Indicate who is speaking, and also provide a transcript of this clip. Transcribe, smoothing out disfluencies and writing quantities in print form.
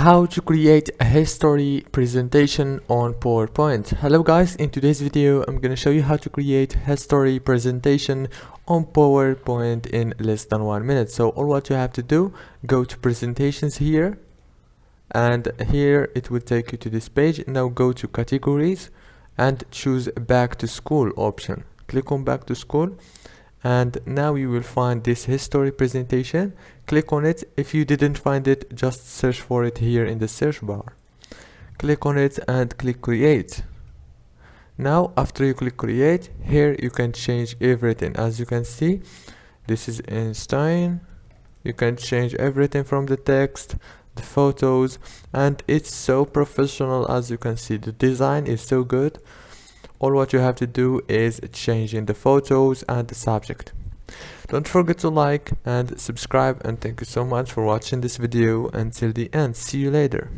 Speaker 1: How to create a history presentation on PowerPoint. Hello guys, in today's video I'm gonna show you how to create history presentation on PowerPoint in less than 1 minute. So all what you have to do, go to presentations here, and here it will take you to this page. Now go to categories and choose back to school option. Click on back to school, and now you will find this history presentation. Click on it. If you didn't find it, just search for it here in the search bar. Click on it and click create. Now after you click create, here you can change everything. As you can see, this is Einstein. You can change everything from the text, the photos, and it's so professional. As you can see, the design is so good. All what you have to do is change in the photos and the subject. Don't forget to like and subscribe, and thank you so much for watching this video until the end. See you later.